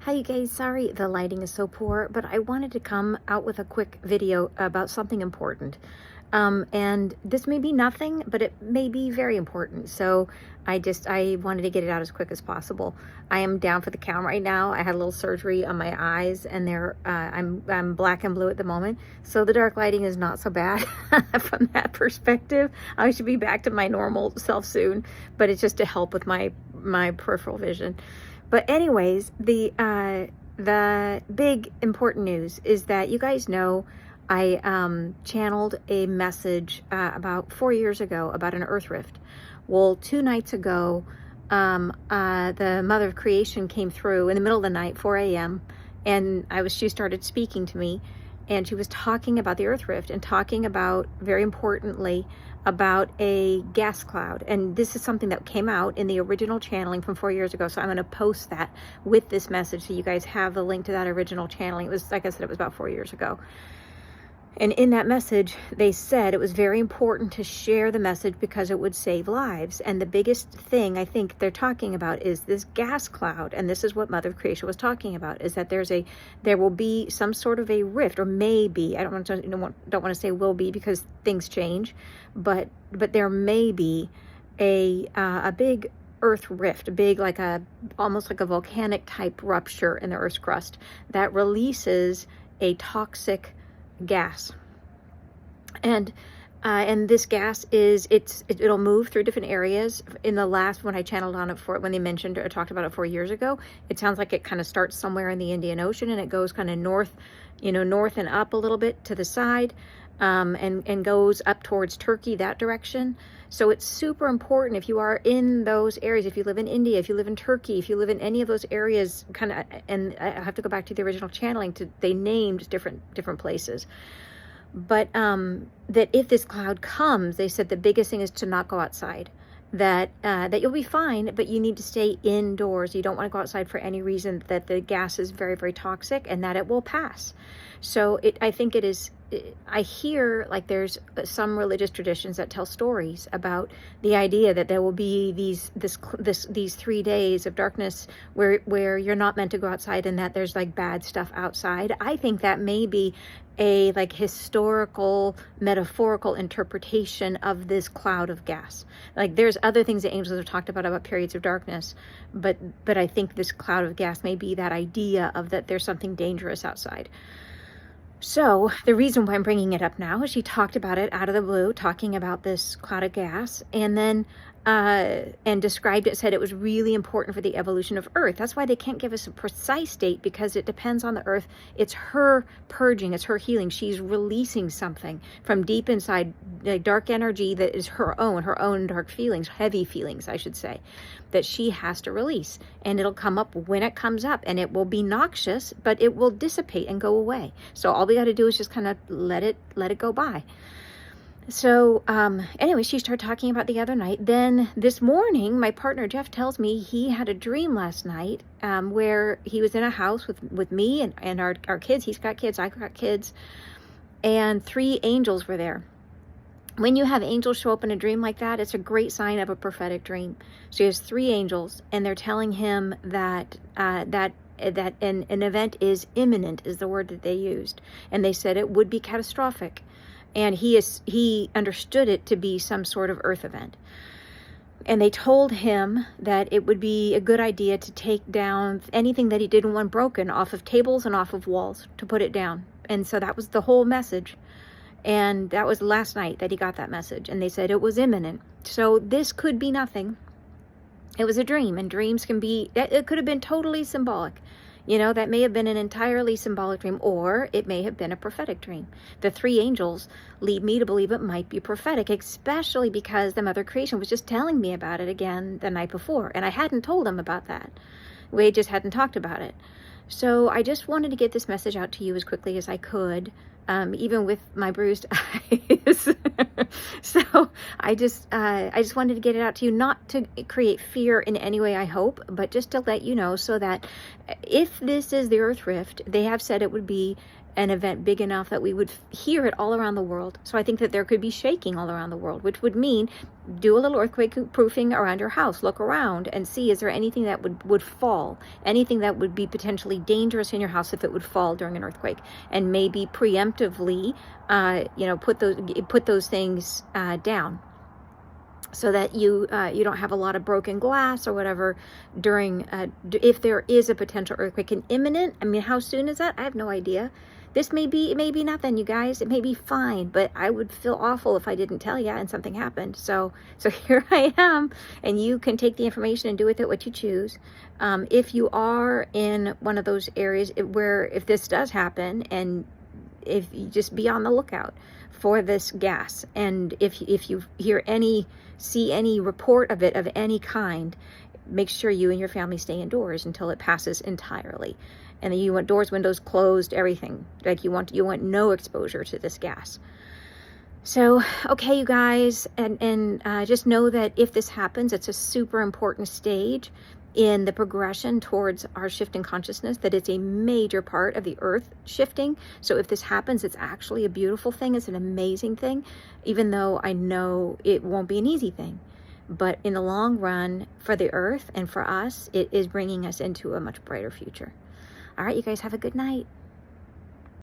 Hi you guys, sorry the lighting is so poor, but I wanted to come out with a quick video about something important. And this may be nothing, but it may be very important. So I wanted to get it out as quick as possible. I am down for the count right now. I had a little surgery on my eyes and I'm black and blue at the moment. So the dark lighting is not so bad from that perspective. I should be back to my normal self soon, but it's just to help with my peripheral vision. But anyways, the big important news is that you guys know I channeled a message about 4 years ago about an earth rift. Well, 2 nights ago, the Mother of Creation came through in the middle of the night, 4 a.m., and she started speaking to me, and she was talking about the earth rift and talking about, very importantly, about a gas cloud. And this is something that came out in the original channeling from 4 years ago. So I'm going to post that with this message so you guys have the link to that original channeling. It was, like I said, it was about 4 years ago. And in that message, they said it was very important to share the message because it would save lives. And the biggest thing I think they're talking about is this gas cloud. And this is what Mother of Creation was talking about, is that there will be some sort of a rift, or maybe, I don't want to say will be because things change, but there may be a big earth rift, almost like a volcanic type rupture in the Earth's crust that releases a toxic gas. And this gas it'll move through different areas. In the last when I channeled on it when they mentioned or talked about it 4 years ago, it sounds like it kind of starts somewhere in the Indian Ocean and it goes kind of north and up a little bit to the side, and goes up towards Turkey, that direction. So it's super important if you are in those areas, if you live in India, if you live in Turkey, if you live in any of those areas, and I have to go back to the original channeling, they named different places. But that if this cloud comes, they said the biggest thing is to not go outside. That you'll be fine, but you need to stay indoors. You don't want to go outside for any reason, that the gas is very, very toxic and that it will pass. So I think it is, I hear like there's some religious traditions that tell stories about the idea that there will be these 3 days of darkness where you're not meant to go outside and that there's like bad stuff outside. I think that may be a like historical, metaphorical interpretation of this cloud of gas. Like there's other things that angels have talked about periods of darkness, but I think this cloud of gas may be that idea of that there's something dangerous outside. So the reason why I'm bringing it up now is she talked about it out of the blue, talking about this cloud of gas, and then and described it, said it was really important for the evolution of Earth. That's why they can't give us a precise date, because it depends on the Earth. It's her purging, it's her healing. She's releasing something from deep inside, like dark energy that is her own dark feelings, heavy feelings, I should say, that she has to release. And it'll come up when it comes up, and it will be noxious, but it will dissipate and go away. So all we got to do is just kind of let it go by. So anyway, she started talking about the other night. Then this morning, my partner Jeff tells me he had a dream last night where he was in a house with me and our kids. He's got kids, I got kids, and 3 angels were there. When you have angels show up in a dream like that, it's a great sign of a prophetic dream. So he has 3 angels, and they're telling him that an event is imminent, is the word that they used, and they said it would be catastrophic. And he understood it to be some sort of earth event. And they told him that it would be a good idea to take down anything that he didn't want broken off of tables and off of walls, to put it down. And so that was the whole message. And that was last night that he got that message. And they said it was imminent. So this could be nothing. It was a dream, and dreams can be, it could have been totally symbolic. That may have been an entirely symbolic dream, or it may have been a prophetic dream. The 3 angels lead me to believe it might be prophetic, especially because the Mother Creation was just telling me about it again the night before, and I hadn't told them about that. We just hadn't talked about it. So I just wanted to get this message out to you as quickly as I could, even with my bruised eyes. So I just wanted to get it out to you, not to create fear in any way, I hope, but just to let you know, so that if this is the earth rift, they have said it would be an event big enough that we would hear it all around the world. So I think that there could be shaking all around the world, which would mean do a little earthquake proofing around your house. Look around and see, is there anything that would fall, anything that would be potentially dangerous in your house if it would fall during an earthquake, and maybe preemptively, put those things down, so that you don't have a lot of broken glass or whatever during if there is a potential earthquake. And imminent, I mean, how soon is that? I have no idea. It may be nothing, you guys. It may be fine, but I would feel awful if I didn't tell you and something happened. So here I am, and you can take the information and do with it what you choose. If you are in one of those areas where if this does happen, and if you just be on the lookout for this gas, and if you see any report of it of any kind, make sure you and your family stay indoors until it passes entirely. And then you want doors, windows closed, everything. Like you want no exposure to this gas. So, okay, you guys, and just know that if this happens, it's a super important stage in the progression towards our shift in consciousness, that it's a major part of the earth shifting. So if this happens, it's actually a beautiful thing. It's an amazing thing, even though I know it won't be an easy thing. But in the long run, for the earth and for us, it is bringing us into a much brighter future. All right, you guys have a good night.